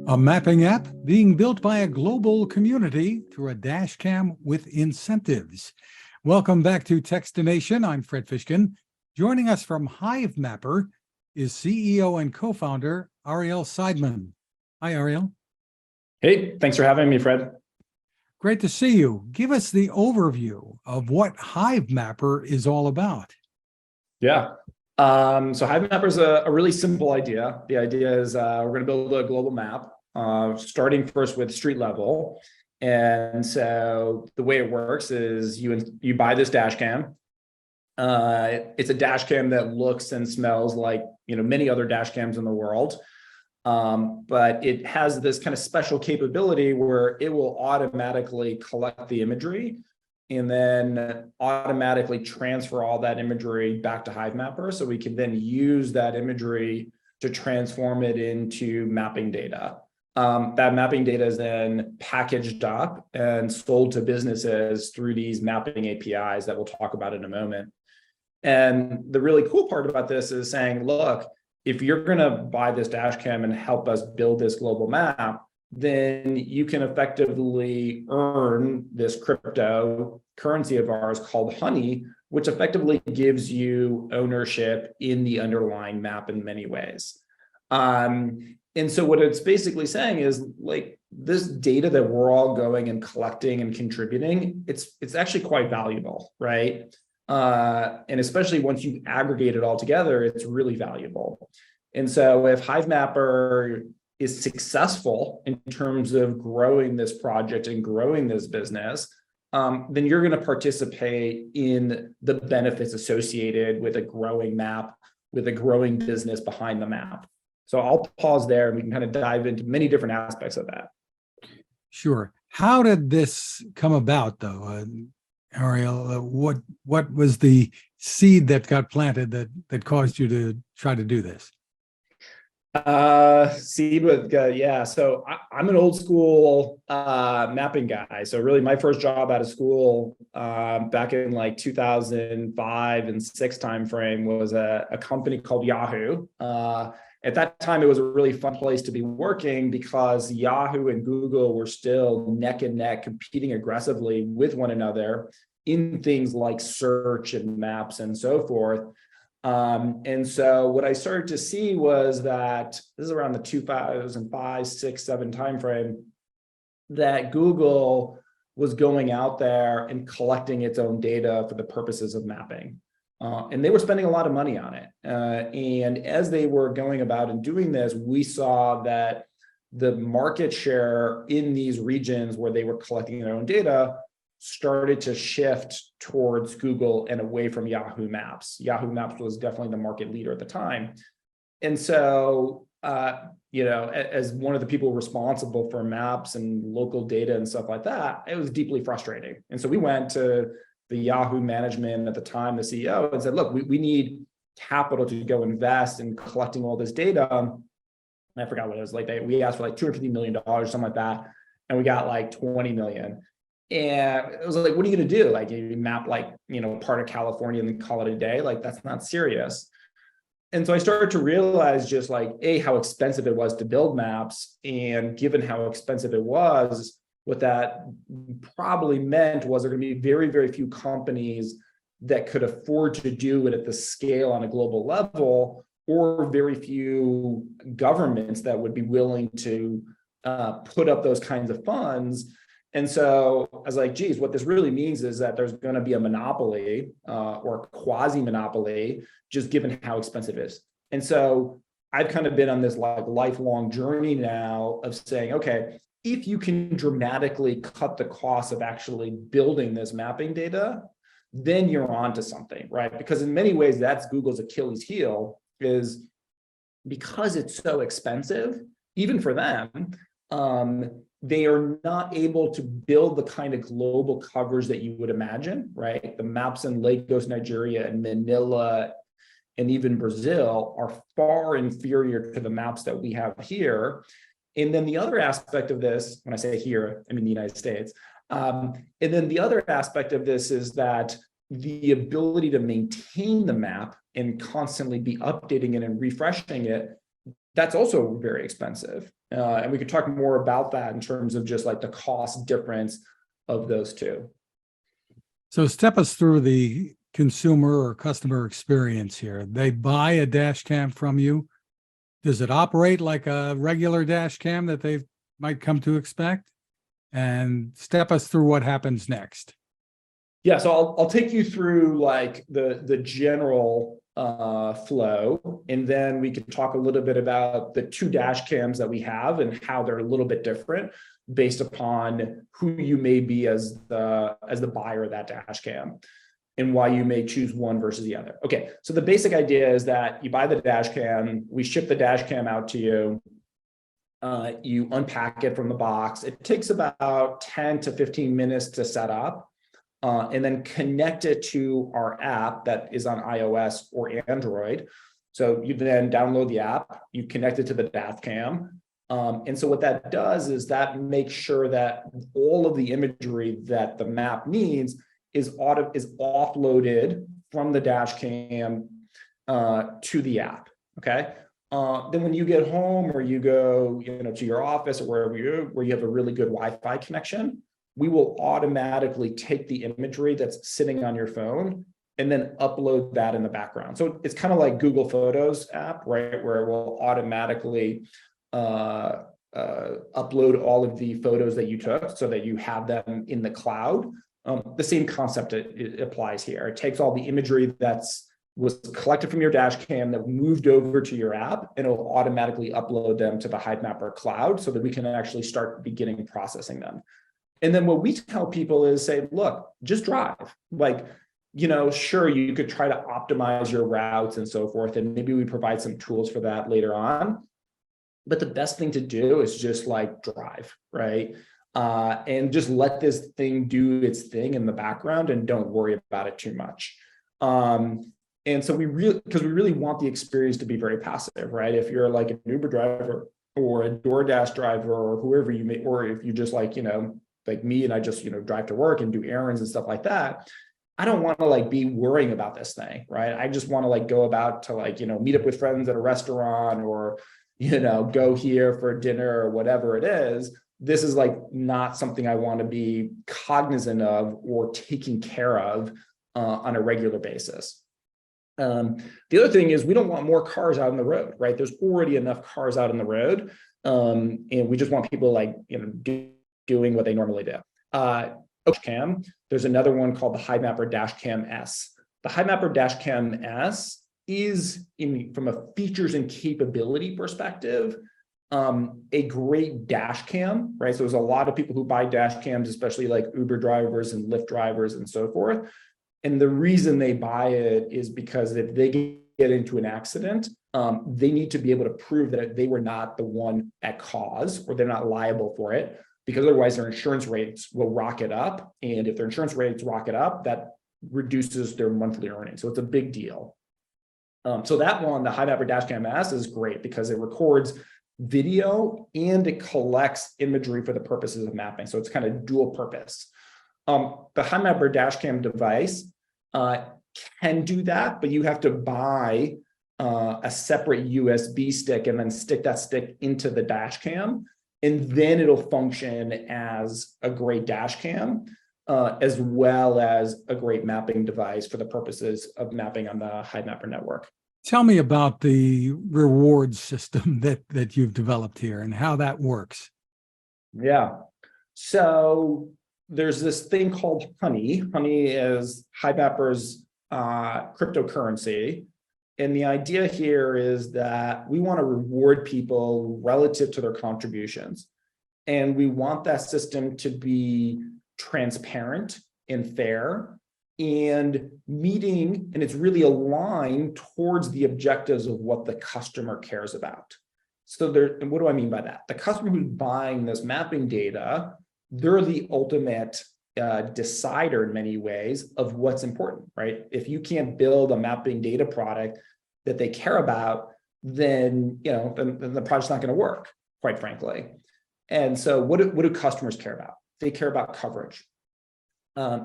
A mapping app being built by a global community through a dash cam with incentives. Welcome back to Techstination. I'm Fred Fishkin. Joining us from Hivemapper is CEO and co-founder Ariel Seidman. Hi, Ariel. Hey, thanks for having me, Fred. Great to see you. Give us the overview of what Hivemapper is all about. Yeah. So Hivemapper is a really simple idea. The idea is we're going to build a global map, starting first with street level. And so the way it works is you buy this dash cam. It's a dash cam that looks and smells like many other dash cams in the world. But it has this kind of special capability where it will automatically collect the imagery and then automatically transfer all that imagery back to Hivemapper. So we can then use that imagery to transform it into mapping data. That mapping data is then packaged up and sold to businesses through these mapping APIs that we'll talk about in a moment. And the really cool part about this is saying, look, if you're going to buy this dash cam and help us build this global map, then you can effectively earn this cryptocurrency of ours called Honey, which effectively gives you ownership in the underlying map in many ways. And so what it's basically saying is, like, this data that we're all going and collecting and contributing, it's actually quite valuable, right? And especially once you aggregate it all together, it's really valuable. And so if Hivemapper is successful in terms of growing this project and growing this business, then you're going to participate in the benefits associated with a growing map, with a growing business behind the map. So I'll pause there and we can kind of dive into many different aspects of that. Sure. How did this come about, though? Ariel, what was the seed that got planted that caused you to try to do this? So I'm an old school mapping guy. So really my first job out of school back in like 2005 and 6 timeframe was a company called Yahoo. At that time, it was a really fun place to be working because Yahoo and Google were still neck and neck competing aggressively with one another in things like search and maps and so forth. And so what I started to see was that this is around the 2005, 6, 7 timeframe, that Google was going out there and collecting its own data for the purposes of mapping. And they were spending a lot of money on it. And as they were going about and doing this, we saw that the market share in these regions where they were collecting their own data started to shift towards Google and away from Yahoo Maps. Yahoo Maps was definitely the market leader at the time. And so, as one of the people responsible for maps and local data and stuff like that, it was deeply frustrating. And so we went to the Yahoo management at the time, the CEO, and said, look, we need capital to go invest in collecting all this data. And I forgot what it was like. We asked for like $250 million, something like that. And we got like 20 million. And it was like, what are you going to do? Like, you map like, part of California and then call it a day? Like, that's not serious. And so I started to realize just like, how expensive it was to build maps. And given how expensive it was, what that probably meant was there going to be very, very few companies that could afford to do it at the scale on a global level, or very few governments that would be willing to put up those kinds of funds. And so I was like, geez, what this really means is that there's going to be a monopoly or a quasi-monopoly, just given how expensive it is. And so I've kind of been on this like lifelong journey now of saying, okay, if you can dramatically cut the cost of actually building this mapping data, then you're onto something, right? Because in many ways, that's Google's Achilles heel, is because it's so expensive, even for them, they are not able to build the kind of global coverage that you would imagine, right? The maps in Lagos, Nigeria, and Manila, and even Brazil are far inferior to the maps that we have here. And then the other aspect of this, when I say here, I mean the United States. And then the other aspect of this is that the ability to maintain the map and constantly be updating it and refreshing it that's also very expensive. And we could talk more about that in terms of just like the cost difference of those two. So step us through the consumer or customer experience here. They buy a dash cam from you. Does it operate like a regular dash cam that they might come to expect? And step us through what happens next. Yeah, so I'll take you through like the general flow, and then we can talk a little bit about the two dash cams that we have and how they're a little bit different based upon who you may be as the buyer of that dash cam and why you may choose one versus the other. Okay, so the basic idea is that you buy the dash cam, we ship the dash cam out to you. You unpack it from the box. It takes about 10 to 15 minutes to set up. And then connect it to our app that is on iOS or Android. So you then download the app, you connect it to the dash cam. And so what that does is that makes sure that all of the imagery that the map needs is offloaded from the dash cam to the app. Okay. Then when you get home or you go, to your office or wherever where you have a really good Wi-Fi connection, we will automatically take the imagery that's sitting on your phone and then upload that in the background. So it's kind of like Google Photos app, right? Where it will automatically upload all of the photos that you took so that you have them in the cloud. The same concept it applies here. It takes all the imagery was collected from your dash cam that moved over to your app, and it'll automatically upload them to the Hivemapper cloud so that we can actually start beginning processing them. And then what we tell people is say, look, just drive. Like, sure, you could try to optimize your routes and so forth. And maybe we provide some tools for that later on. But the best thing to do is just like drive, right? And just let this thing do its thing in the background and don't worry about it too much. And so because we really want the experience to be very passive, right? If you're like an Uber driver or a DoorDash driver or whoever you may, or if you just like me and I just, drive to work and do errands and stuff like that, I don't want to like be worrying about this thing, right? I just want to like go about to like, meet up with friends at a restaurant or, go here for dinner or whatever it is. This is like not something I want to be cognizant of or taking care of on a regular basis. The other thing is we don't want more cars out on the road, right? There's already enough cars out on the road. And we just want people like, doing what they normally do. Cam, there's another one called the Hivemapper Dashcam S. The Hivemapper Dashcam S is, from a features and capability perspective, a great dash cam, right? So there's a lot of people who buy dash cams, especially like Uber drivers and Lyft drivers and so forth. And the reason they buy it is because if they get into an accident, they need to be able to prove that they were not the one at cause or they're not liable for it, because otherwise their insurance rates will rocket up. And if their insurance rates rocket up, that reduces their monthly earnings. So it's a big deal. So that one, the Hivemapper Dashcam S, is great because it records video and it collects imagery for the purposes of mapping. So it's kind of dual purpose. The Hivemapper Dashcam device can do that, but you have to buy a separate USB stick and then stick that stick into the dash cam. And then it'll function as a great dash cam, as well as a great mapping device for the purposes of mapping on the Hivemapper network. Tell me about the reward system that you've developed here and how that works. Yeah. So there's this thing called Honey. Honey is Hivemapper's cryptocurrency. And the idea here is that we want to reward people relative to their contributions. And we want that system to be transparent and fair and meeting, and it's really aligned towards the objectives of what the customer cares about. So and what do I mean by that? The customer who's buying this mapping data, they're the ultimate decider in many ways of what's important, right? If you can't build a mapping data product that they care about, then then the project's not going to work, quite frankly. And so what do customers care about? They care about coverage.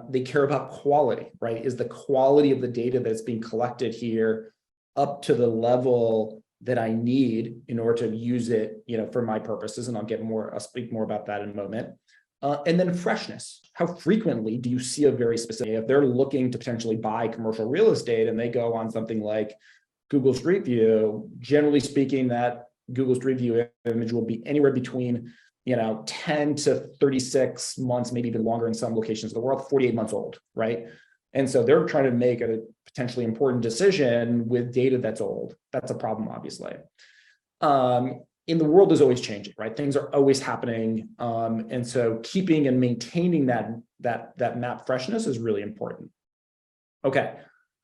They care about quality, right? Is the quality of the data that's being collected here up to the level that I need in order to use it, for my purposes. And I'll speak more about that in a moment. And then freshness. How frequently do you see a very specific, if they're looking to potentially buy commercial real estate and they go on something like Google Street View, generally speaking, that Google Street View image will be anywhere between 10 to 36 months, maybe even longer in some locations of the world, 48 months old, right? And so they're trying to make a potentially important decision with data that's old. That's a problem, obviously. In the world is always changing, right? Things are always happening. And so keeping and maintaining that map freshness is really important. Okay,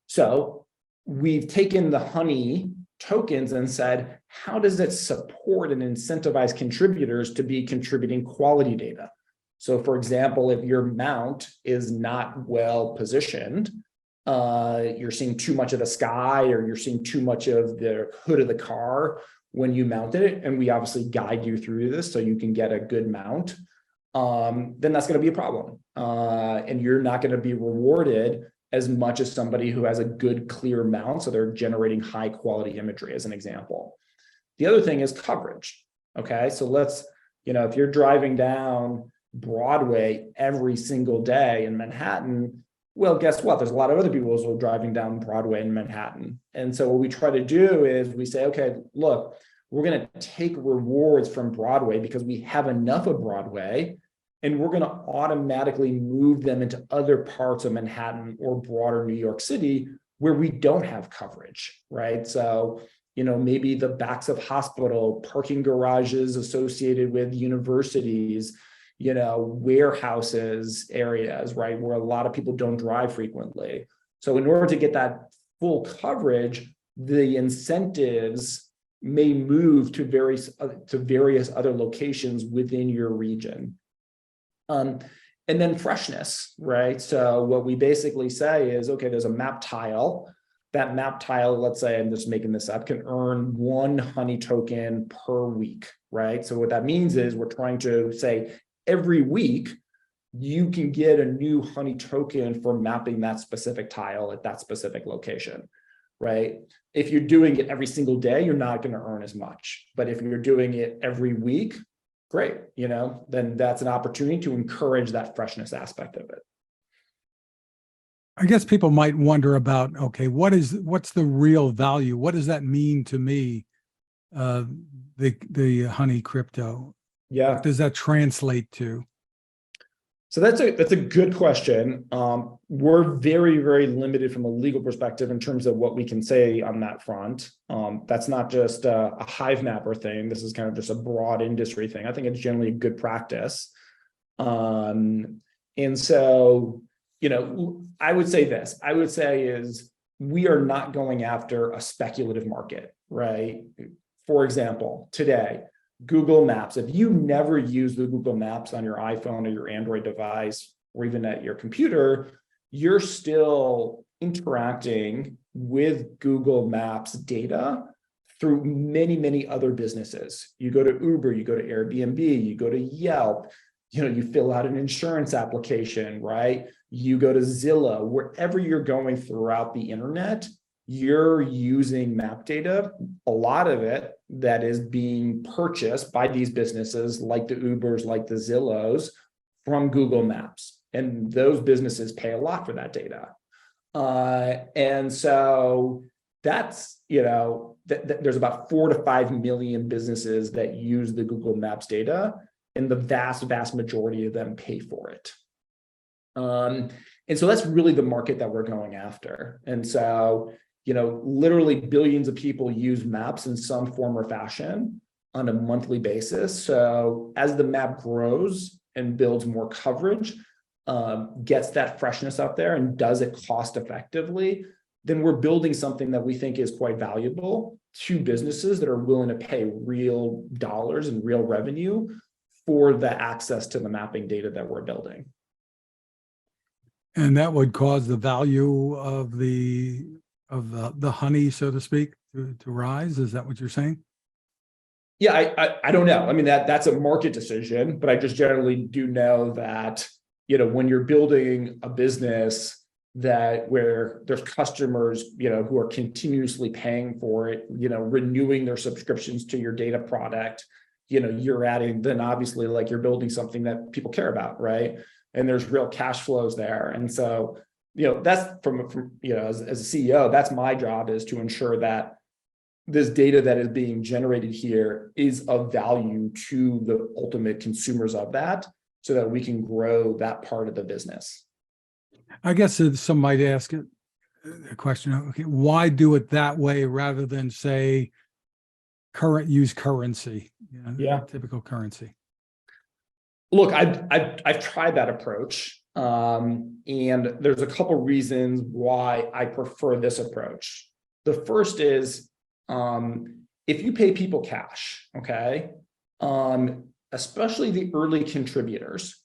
so we've taken the Honey tokens and said, how does it support and incentivize contributors to be contributing quality data? So for example, if your mount is not well positioned, you're seeing too much of the sky or you're seeing too much of the hood of the car when you mounted it, and we obviously guide you through this so you can get a good mount, then that's going to be a problem. And you're not going to be rewarded as much as somebody who has a good, clear mount, so they're generating high quality imagery, as an example. The other thing is coverage. Okay, so let's, if you're driving down Broadway every single day in Manhattan, well, guess what? There's a lot of other people who are driving down Broadway in Manhattan. And so what we try to do is we say, okay, look, we're going to take rewards from Broadway because we have enough of Broadway, and we're going to automatically move them into other parts of Manhattan or broader New York City where we don't have coverage, right? So, maybe the backs of hospital, parking garages associated with universities, warehouses areas, right, where a lot of people don't drive frequently. So in order to get that full coverage, the incentives may move to various other locations within your region. And then freshness, right? So what we basically say is, okay, there's a map tile. That map tile, let's say, I'm just making this up, can earn 1 Honey token per week, right? So what that means is we're trying to say every week you can get a new Honey token for mapping that specific tile at that specific location, right? If you're doing it every single day, you're not going to earn as much. But if you're doing it every week, great, then that's an opportunity to encourage that freshness aspect of it. I guess people might wonder about, okay, what's the real value? What does that mean to me? The Honey crypto. Yeah. What does that translate to? So that's a good question. We're very, very limited from a legal perspective in terms of what we can say on that front. That's not just a Hivemapper thing. This is kind of just a broad industry thing. I think it's generally a good practice. And so, I would say this. I would say is we are not going after a speculative market, right? For example, today, Google Maps, if you never use the Google Maps on your iPhone or your Android device, or even at your computer, you're still interacting with Google Maps data through many, many other businesses. You go to Uber, you go to Airbnb, you go to Yelp, you fill out an insurance application, right? You go to Zillow, wherever you're going throughout the internet, you're using map data, a lot of it that is being purchased by these businesses like the Ubers, like the Zillows, from Google Maps. And those businesses pay a lot for that data. And so that's, there's about 4 to 5 million businesses that use the Google Maps data, and the vast, vast majority of them pay for it. And so that's really the market that we're going after. And so, literally billions of people use maps in some form or fashion on a monthly basis. So as the map grows and builds more coverage, gets that freshness up there and does it cost effectively, then we're building something that we think is quite valuable to businesses that are willing to pay real dollars and real revenue for the access to the mapping data that we're building. And that would cause the value of the honey, so to speak, to rise. Is that what you're saying? Yeah, I don't know. I mean, that's a market decision, but I just generally do know that, when you're building a business, that where there's customers, who are continuously paying for it, renewing their subscriptions to your data product, you're adding, then obviously like you're building something that people care about, right? And there's real cash flows there. And so, that's from as a CEO, that's my job, is to ensure that this data that is being generated here is of value to the ultimate consumers of that, so that we can grow that part of the business. I guess some might ask a question, okay, why do it that way rather than say use currency, typical currency? Look, I've tried that approach, and there's a couple reasons why I prefer this approach. The first is, if you pay people cash, okay, especially the early contributors,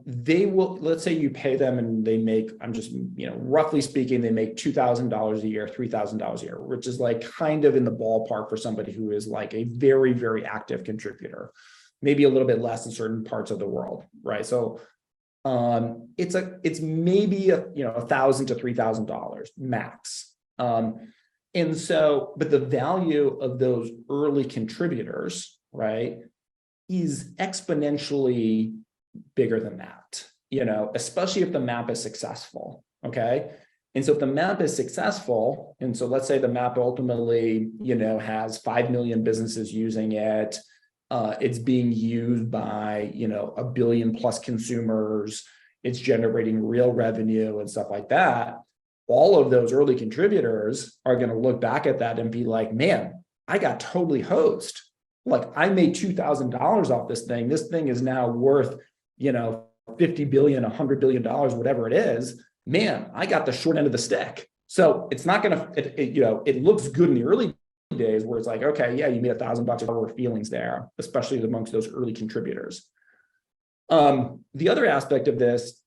they will, let's say you pay them and they make, I'm just, roughly speaking, they make $2,000 a year, $3,000 a year, which is like kind of in the ballpark for somebody who is like a very, very active contributor, maybe a little bit less in certain parts of the world, right? So it's maybe $1,000 to $3,000 max. And so, but the value of those early contributors, right, is exponentially bigger than that, especially if the map is successful. Okay. And so if the map is successful, and so let's say the map ultimately, has 5 million businesses using it, it's being used by, 1 billion plus consumers, it's generating real revenue and stuff like that. All of those early contributors are going to look back at that and be like, man, I got totally hosed. Like, I made $2,000 off this thing. This thing is now worth, 50 billion, $100 billion, whatever it is. Man, I got the short end of the stick. So it's not going to, it looks good in the early days where it's like, okay, yeah, you made $1,000 of feelings there, especially amongst those early contributors. The other aspect of this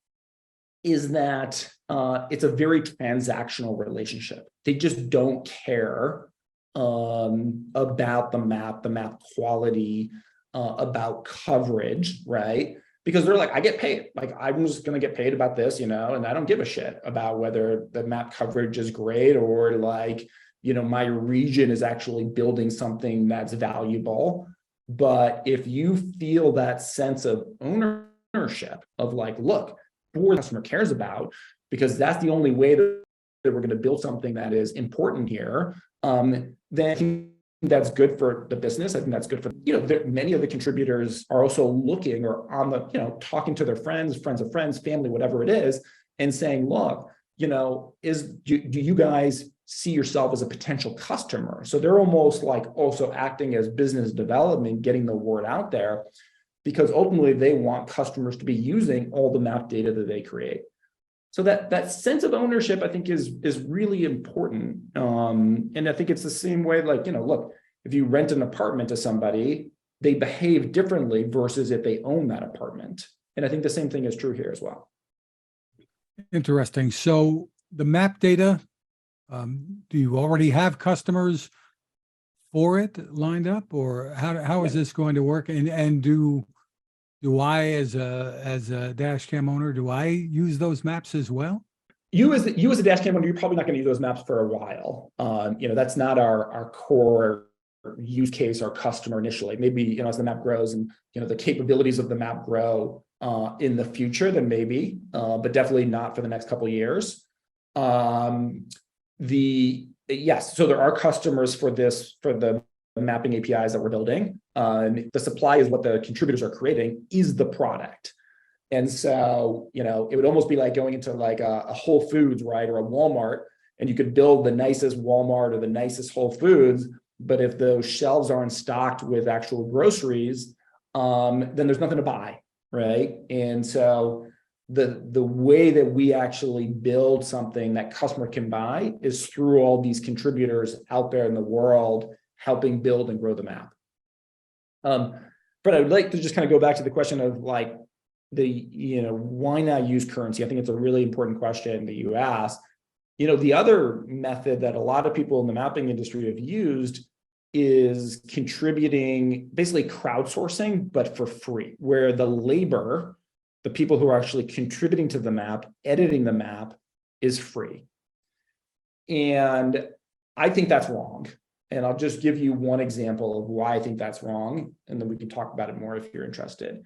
is that it's a very transactional relationship. They just don't care about the map quality, about coverage, right? Because they're like, I get paid. Like, I'm just going to get paid about this, and I don't give a shit about whether the map coverage is great or like, my region is actually building something that's valuable. But if you feel that sense of ownership of like, look, what the customer cares about, because that's the only way that we're going to build something that is important here, then that's good for the business. I think that's good for, many of the contributors are also looking or on the, talking to their friends of friends, family, whatever it is, and saying, look, do you guys see yourself as a potential customer? So they're almost like also acting as business development, getting the word out there, because ultimately they want customers to be using all the map data that they create. So that sense of ownership, I think, is really important. And I think it's the same way, like, look, if you rent an apartment to somebody, they behave differently versus if they own that apartment. And I think the same thing is true here as well. Interesting. So the map data, do you already have customers for it lined up, or how is this going to work? And do I, as a dash cam owner, do I use those maps as well? You as a dash cam owner, you're probably not going to use those maps for a while. That's not our core use case, our customer initially. Maybe, as the map grows and, the capabilities of the map grow in the future, then maybe, but definitely not for the next couple of years. Yes, so there are customers for the mapping APIs that we're building. The supply is what the contributors are creating, is the product. And so, it would almost be like going into like a Whole Foods, right, or a Walmart, and you could build the nicest Walmart or the nicest Whole Foods, but if those shelves aren't stocked with actual groceries, then there's nothing to buy, right? And so the way that we actually build something that customer can buy is through all these contributors out there in the world helping build and grow the map. But I would like to just kind of go back to the question of like why not use currency? I think it's a really important question that you asked. The other method that a lot of people in the mapping industry have used is contributing, basically crowdsourcing, but for free, where the labor, the people who are actually contributing to the map, editing the map, is free. And I think that's wrong. And I'll just give you one example of why I think that's wrong, and then we can talk about it more if you're interested,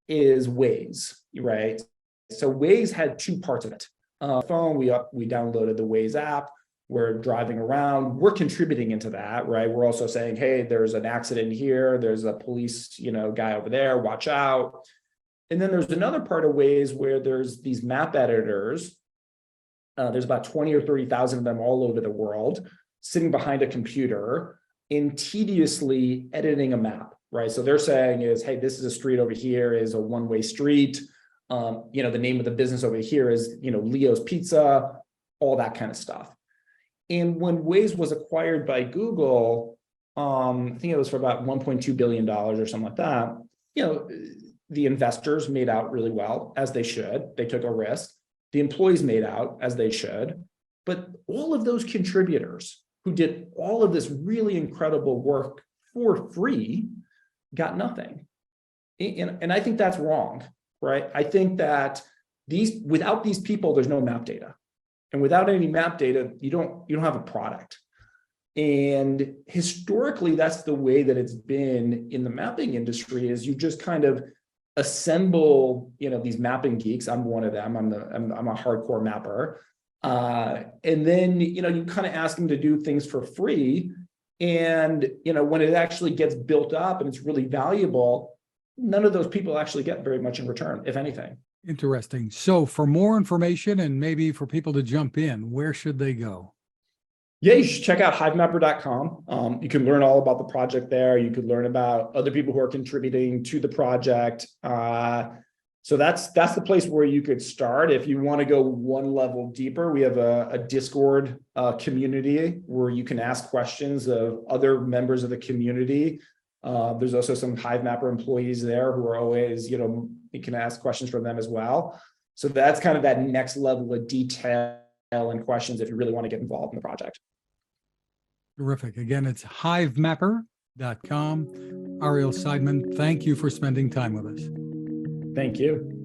is Waze, right? So Waze had two parts of it. Phone, we downloaded the Waze app, we're driving around, we're contributing into that, right? We're also saying, hey, there's an accident here, there's a police, guy over there, watch out. And then there's another part of Waze where there's these map editors. There's about 20 or 30,000 of them all over the world, sitting behind a computer and tediously editing a map, right? So they're saying is, hey, this is a street over here is a one-way street. The name of the business over here is, Leo's Pizza, all that kind of stuff. And when Waze was acquired by Google, I think it was for about $1.2 billion or something like that, the investors made out really well, as they should. They took a risk. The employees made out, as they should. But all of those contributors who did all of this really incredible work for free got nothing. And I think that's wrong, right? I think that without these people, there's no map data. And without any map data, you don't have a product. And historically, that's the way that it's been in the mapping industry, is you just kind of assemble, these mapping geeks. I'm one of them. I'm a hardcore mapper. And then, you kind of ask them to do things for free. And, when it actually gets built up and it's really valuable, none of those people actually get very much in return, if anything. Interesting. So for more information and maybe for people to jump in, where should they go? Yeah, you should check out Hivemapper.com. You can learn all about the project there. You could learn about other people who are contributing to the project. So that's the place where you could start. If you want to go one level deeper, we have a Discord community where you can ask questions of other members of the community. There's also some Hivemapper employees there who are always, you can ask questions from them as well. So that's kind of that next level of detail and questions if you really want to get involved in the project. Terrific. Again, it's hivemapper.com. Ariel Seidman, thank you for spending time with us. Thank you.